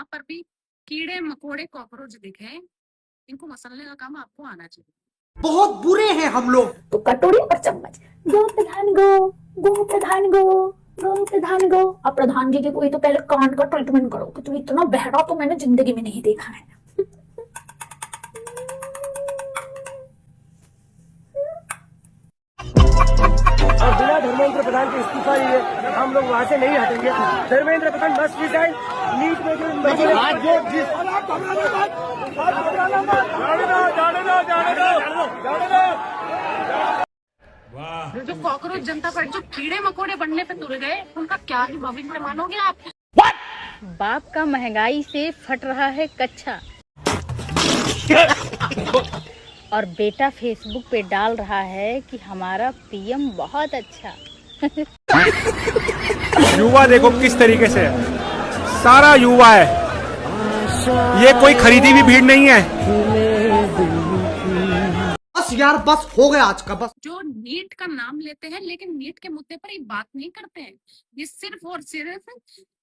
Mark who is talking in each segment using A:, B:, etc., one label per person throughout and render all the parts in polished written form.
A: पर भी कीड़े मकोड़े कॉकरोच दिखे, इनको मसलने का काम आपको आना चाहिए।
B: बहुत बुरे हैं हम लोग।
C: तो कटोरी और चम्मच, गो प्रधान गो, गो प्रधान गो, गो प्रधान गो। अब प्रधान जी के कोई तो पहले कान का ट्रीटमेंट करो, कि तुम इतना बहरा तो मैंने जिंदगी में नहीं देखा है।
D: और बिना धर्मेंद्र प्रधान के इस्तीफा लिए हम लोग वहाँ से नहीं हटेंगे। Dharmendra Pradhan must resign. NEET में
A: जो कॉकरोच जनता पार्टी जो कीड़े मकोड़े बनने पे तुल गए, उनका क्या ही भविष्य मानोगे आप?
E: बाप का महंगाई से फट रहा है कच्चा और बेटा फेसबुक पे डाल रहा है कि हमारा पीएम बहुत अच्छा।
F: युवा देखो किस तरीके से है, सारा युवा है, ये कोई खरीदी हुई भीड़ नहीं है।
B: बस यार, बस हो गया आज का, बस।
A: जो नीट का नाम लेते हैं लेकिन नीट के मुद्दे पर ही बात नहीं करते हैं। ये सिर्फ और सिर्फ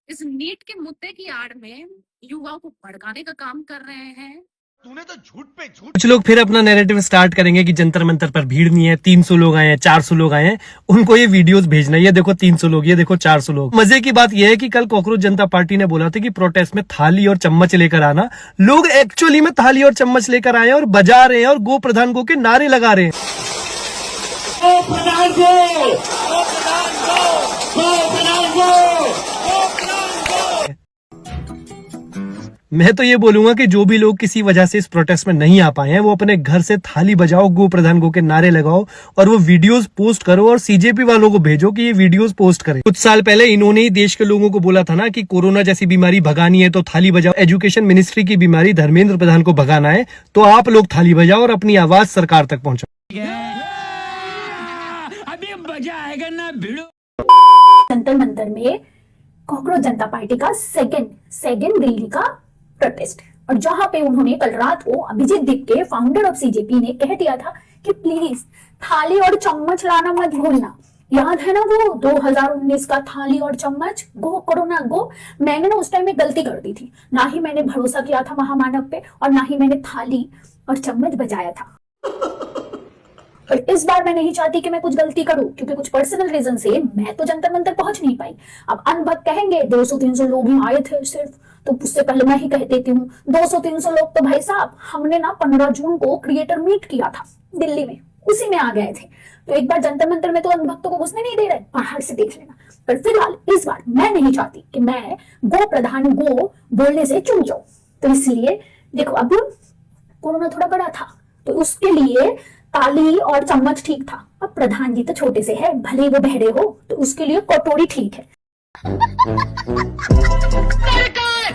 A: इस नीट के मुद्दे की आड़ में युवाओं को भड़काने का काम कर रहे हैं।
G: तूने तो झूठ पे झूठ।
H: कुछ लोग फिर अपना नैरेटिव स्टार्ट करेंगे कि जंतर मंतर पर भीड़ नहीं है, 300 लोग आए हैं, 400 लोग आए हैं, उनको ये वीडियोस भेजना, ये देखो 300 लोग, ये देखो 400 लोग। मजे की बात यह है कि कल कॉकरोच जनता पार्टी ने बोला था कि प्रोटेस्ट में थाली और चम्मच लेकर आना। लोग एक्चुअली में थाली और चम्मच लेकर आए हैं और बजा रहे हैं और गो प्रधान गो के नारे लगा रहे हैं।
D: गो प्रधान गो, गो प्रधान गो, गो प्रधान गो, गो प्रधान गो।
H: मैं तो ये बोलूंगा कि जो भी लोग किसी वजह से इस प्रोटेस्ट में नहीं आ पाए हैं, वो अपने घर से थाली बजाओ, गो प्रधान गो के नारे लगाओ और वो वीडियोस पोस्ट करो और सीजेपी वालों को भेजो कि ये वीडियोस पोस्ट करें। कुछ साल पहले इन्होंने ही देश के लोगों को बोला था ना कि कोरोना जैसी बीमारी भगानी है तो थाली बजाओ। एजुकेशन मिनिस्ट्री की बीमारी धर्मेंद्र प्रधान को भगाना है तो आप लोग थाली बजाओ और अपनी आवाज सरकार तक पहुंचाओ।
D: अभी मजा आएगा ना भिड़ो।
C: जंतर मंतर में कॉकरोच जनता पार्टी का सेकेंड दिल्ली का प्रोटेस्ट, और जहां पे उन्होंने कल रात को अभिजीत दीप फाउंडर ऑफ सीजेपी ने कह दिया था कि प्लीज थाली और चम्मच लाना मत भूलना। याद है ना वो 2019 का थाली और चम्मच, गो कोरोना गो। मैंने ना उस टाइम में गलती कर दी थी, ना ही मैंने भरोसा किया था महामानव पे और ना ही मैंने थाली और चम्मच बजाया था। और इस बार मैं नहीं चाहती कि मैं कुछ गलती करूं, क्योंकि कुछ पर्सनल रीजन से मैं तो जंतर मंतर पहुंच नहीं पाई। अब अनभक्त कहेंगे 200-300 लोग ही आए थे सिर्फ, तो उससे पहले मैं ही कह देती हूँ 200-300 लोग तो भाई साहब हमने ना 15 जून को क्रिएटर मीट किया था दिल्ली में, उसी में आ गए थे। तो एक बार जंतर मंतर में तो अनभक्तों को घुसने नहीं दे रहे, बाहर से देख लेना। पर फिलहाल इस बार मैं नहीं चाहती कि मैं गो प्रधान गो बोलने से चूक जाऊं, तो इसलिए देखो अब कोरोना थोड़ा बड़ा था तो उसके लिए ताली और चम्मच ठीक था। अब प्रधान जी तो छोटे से है, भले वो बहरे हो, तो उसके लिए कटोरी ठीक है।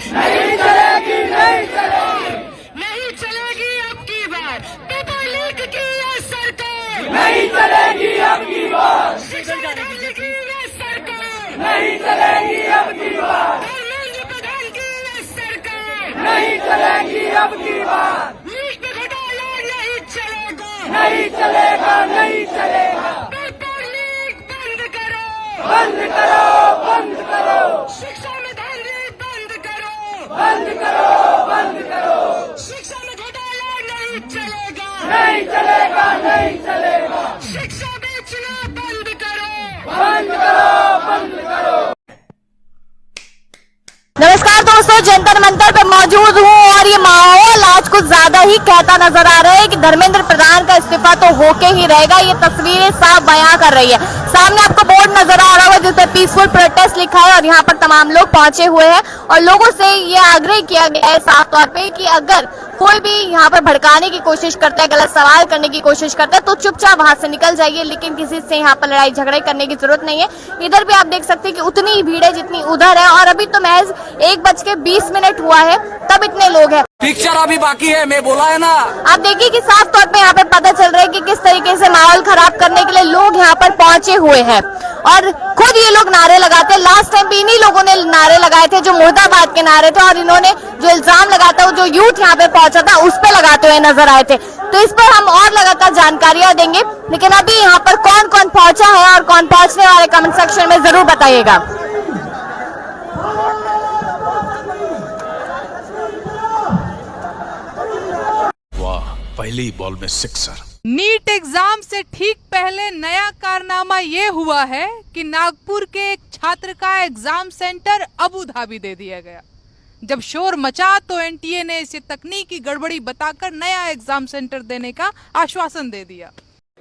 D: नहीं चलेगी, नहीं चलेगी,
A: नहीं चलेगी अब की बार पेपर लीक की ये सरकार,
D: नहीं चलेगी अब की बार,
A: शिक्षा मंत्री की ये सरकार,
D: नहीं चलेगी अब की बार,
A: धर्मेंद्र प्रधान की ये सरकार,
D: नहीं चलेगी अब की बार,
A: नीट में घोटाला नहीं चलेगा,
D: नहीं चलेगा, नहीं चलेगा।
A: पेपर लीक बंद करो,
D: बंद करो, बंद करो,
A: शिक्षा में धांधली बंद करो,
D: बंद करो, बंद करो,
A: शिक्षा में घोटाला नहीं चलेगा,
D: नहीं चलेगा, नहीं चलेगा,
A: शिक्षा बेचना बंद करो,
D: बंद करो, बंद करो।
E: नमस्कार दोस्तों, जंतर मंतर पे मौजूद हूँ और ये माहौल आज कुछ ज्यादा ही कहता नजर आ रहा है कि धर्मेंद्र प्रधान का इस्तीफा तो होके ही रहेगा। ये तस्वीरें साफ बयां कर रही है। सामने आपको बोर्ड नजर आ रहा होगा जिस पे पीसफुल प्रोटेस्ट लिखा है और यहाँ पर तमाम लोग पहुंचे हुए हैं और लोगों से ये आग्रह किया गया है साफ तौर पे कि अगर कोई भी यहाँ पर भड़काने की कोशिश करता है, गलत सवाल करने की कोशिश करता है तो चुपचाप वहां से निकल जाइए, लेकिन किसी से यहाँ पर लड़ाई झगड़े करने की जरूरत नहीं है। इधर भी आप देख सकते हैं कि उतनी ही भीड़ है जितनी उधर है और अभी तो महज 1:20 हुआ है तब इतने लोग हैं।
D: पिक्चर अभी बाकी है, मैं बोला है ना।
E: आप देखिए कि साफ तौर पे यहाँ पे पता चल रहा है कि किस तरीके से माहौल खराब करने के लिए लोग यहाँ पर पहुंचे हुए हैं और खुद ये लोग नारे लगाते हैं। लास्ट टाइम भी इन्हीं लोगों ने नारे लगाए थे जो मुर्दाबाद के नारे थे और इन्होंने जो इल्जाम लगाता है जो यूथ यहाँ पे पहुंचा था उस पे लगाते हुए नजर आए थे। तो इस पर हम और लगातार जानकारियां देंगे, लेकिन अभी यहाँ पर कौन कौन पहुंचा है और कौन पहुंचने वाले कमेंट सेक्शन में जरूर बताइएगा।
G: पहले ही बॉल में सिक्सर।
I: नीट एग्जाम से ठीक पहले नया कारनामा ये हुआ है कि नागपुर के एक छात्र का एग्जाम सेंटर अबू धाबी दे दिया गया। जब शोर मचा तो एनटीए ने इसे तकनीकी गड़बड़ी बताकर नया एग्जाम सेंटर देने का आश्वासन दे दिया।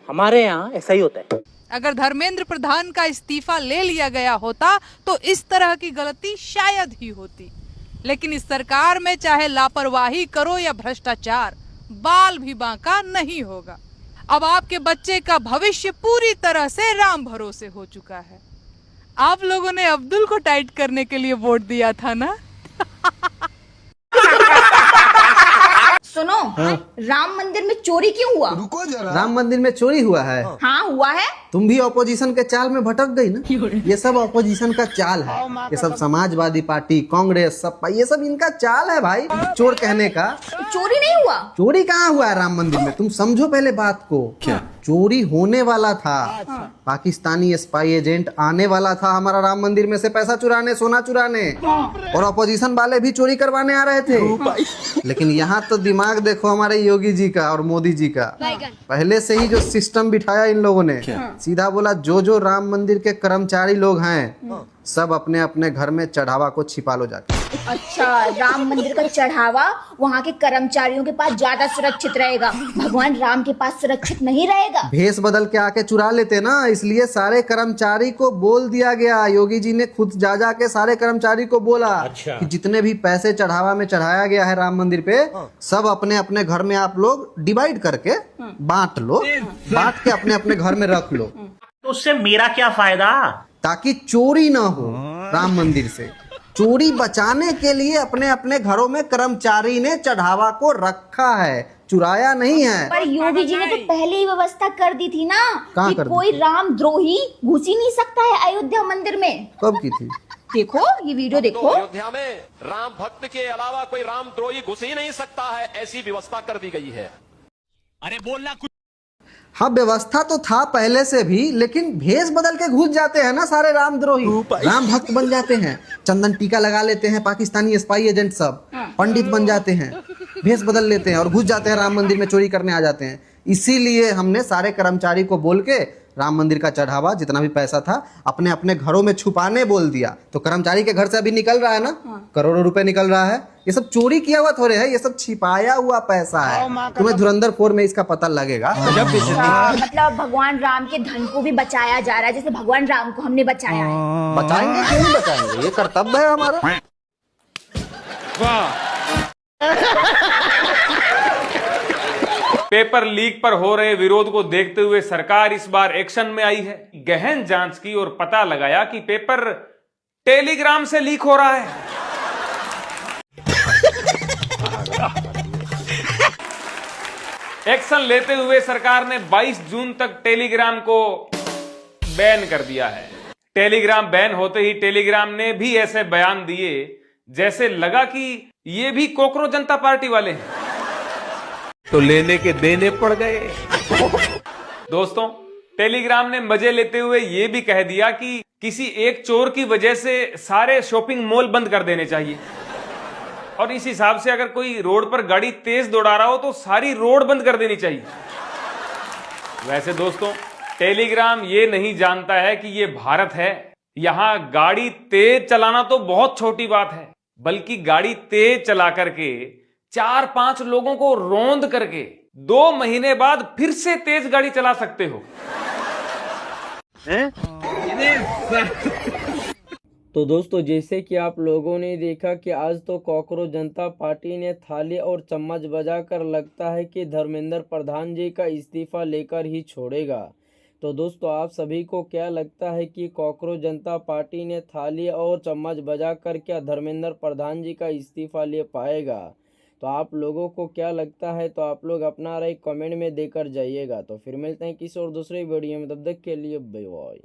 B: हमारे यहाँ ऐसा ही होता है।
I: अगर धर्मेंद्र प्रधान का इस्तीफा ले लिया गया होता तो इस तरह की गलती शायद ही होती, लेकिन इस सरकार में चाहे लापरवाही करो या भ्रष्टाचार, बाल भी बांका नहीं होगा। अब आपके बच्चे का भविष्य पूरी तरह से राम भरोसे हो चुका है। आप लोगों ने अब्दुल को टाइट करने के लिए वोट दिया था ना?
J: सुनो, राम मंदिर में चोरी क्यों हुआ?
G: रुको जरा।
B: राम मंदिर में चोरी हुआ है?
J: हाँ हुआ है।
B: तुम भी ऑपोजिशन के चाल में भटक गई ना। ये सब ऑपोजिशन का चाल है। ये सब समाजवादी पार्टी, कांग्रेस, सपा, ये सब इनका चाल है भाई, चोर कहने का।
J: चोरी नहीं हुआ।
B: चोरी कहाँ हुआ है राम मंदिर में? तुम समझो पहले बात को। क्या चोरी होने वाला था? पाकिस्तानी स्पाई एजेंट आने वाला था हमारा राम मंदिर में से पैसा चुराने, सोना चुराने, और ऑपोजिशन वाले भी चोरी करवाने आ रहे थे। लेकिन यहाँ तो दिमाग देखो हमारे योगी जी का और मोदी जी का। पहले से ही जो सिस्टम बिठाया इन लोगों ने, सीधा बोला जो राम मंदिर के कर्मचारी लोग हैं सब अपने अपने घर में चढ़ावा को छिपा लो जाके।
J: अच्छा, राम मंदिर का चढ़ावा वहाँ के कर्मचारियों के पास ज्यादा सुरक्षित रहेगा, भगवान राम के पास सुरक्षित नहीं रहेगा।
B: भेष बदल के आके चुरा लेते ना, इसलिए सारे कर्मचारी को बोल दिया गया। योगी जी ने खुद जा के सारे कर्मचारी को बोला कि जितने भी पैसे चढ़ावा में चढ़ाया गया है राम मंदिर पे, सब अपने अपने घर में आप लोग डिवाइड करके बांट लो, बांट के अपने अपने घर में रख लो।
D: तो उससे मेरा क्या फायदा?
B: ताकि चोरी ना हो राम मंदिर से। चोरी बचाने के लिए अपने अपने घरों में कर्मचारी ने चढ़ावा को रखा है, चुराया नहीं है।
J: पर योगी जी ने तो पहले ही व्यवस्था कर दी थी ना
B: कहाँ
J: कि
B: कर दी?
J: कोई रामद्रोही घुस ही नहीं सकता है अयोध्या मंदिर में।
B: कब की थी?
J: देखो ये वीडियो देखो।
K: अयोध्या में राम भक्त के अलावा कोई रामद्रोही घुस ही नहीं सकता है, ऐसी व्यवस्था कर दी गई है।
F: अरे बोलना कुछ।
B: हाँ, व्यवस्था तो था पहले से भी, लेकिन भेष बदल के घुस जाते हैं ना सारे रामद्रोही, राम भक्त बन जाते हैं, चंदन टीका लगा लेते हैं, पाकिस्तानी स्पाई एजेंट सब पंडित बन जाते हैं, भेष बदल लेते हैं और घुस जाते हैं राम मंदिर में, चोरी करने आ जाते हैं। इसीलिए हमने सारे कर्मचारी को बोल के राम मंदिर का चढ़ावा जितना भी पैसा था अपने अपने घरों में छुपाने बोल दिया। तो कर्मचारी के घर से अभी निकल रहा है ना, करोड़ों रुपए निकल रहा है। ये सब चोरी किया हुआ थोड़े है, ये सब छिपाया हुआ पैसा है। तुम्हें धुरंधर 4 में इसका पता लगेगा।
J: मतलब भगवान राम के धन को भी बचाया जा रहा है, जैसे भगवान राम को हमने बचाया है।
B: बचाएंगे क्यों नहीं बचाएंगे, ये कर्तव्य है हमारा।
L: पेपर लीक पर हो रहे विरोध को देखते हुए सरकार इस बार एक्शन में आई है। गहन जांच की और पता लगाया कि पेपर टेलीग्राम से लीक हो रहा है। एक्शन लेते हुए सरकार ने 22 जून तक टेलीग्राम को बैन कर दिया है। टेलीग्राम बैन होते ही टेलीग्राम ने भी ऐसे बयान दिए जैसे लगा कि ये भी कोकरोच जनता पार्टी वाले हैं,
G: तो लेने के देने पड़ गए।
L: दोस्तों, टेलीग्राम ने मजे लेते हुए यह भी कह दिया कि किसी एक चोर की वजह से सारे शॉपिंग मॉल बंद कर देने चाहिए, और इस हिसाब से अगर कोई रोड पर गाड़ी तेज दौड़ा रहा हो तो सारी रोड बंद कर देनी चाहिए। वैसे दोस्तों, टेलीग्राम ये नहीं जानता है कि ये भारत है। यहां गाड़ी तेज चलाना तो बहुत छोटी बात है, बल्कि गाड़ी तेज चला करके 4-5 लोगों को रौंद करके 2 महीने बाद फिर से तेज गाड़ी चला सकते हो।
M: तो दोस्तों, जैसे कि आप लोगों ने देखा कि आज तो कोकरोच जनता पार्टी ने थाली और चम्मच बजाकर लगता है कि धर्मेंद्र प्रधान जी का इस्तीफा लेकर ही छोड़ेगा। तो दोस्तों, आप सभी को क्या लगता है कि कोकरोच जनता पार्टी ने थाली और चम्मच बजाकर क्या धर्मेंद्र प्रधान जी का इस्तीफा ले पाएगा? तो आप लोगों को क्या लगता है, तो आप लोग अपना राय कमेंट में देकर जाइएगा। तो फिर मिलते हैं किसी और दूसरे वीडियो में, तब तक के लिए बाय बाय।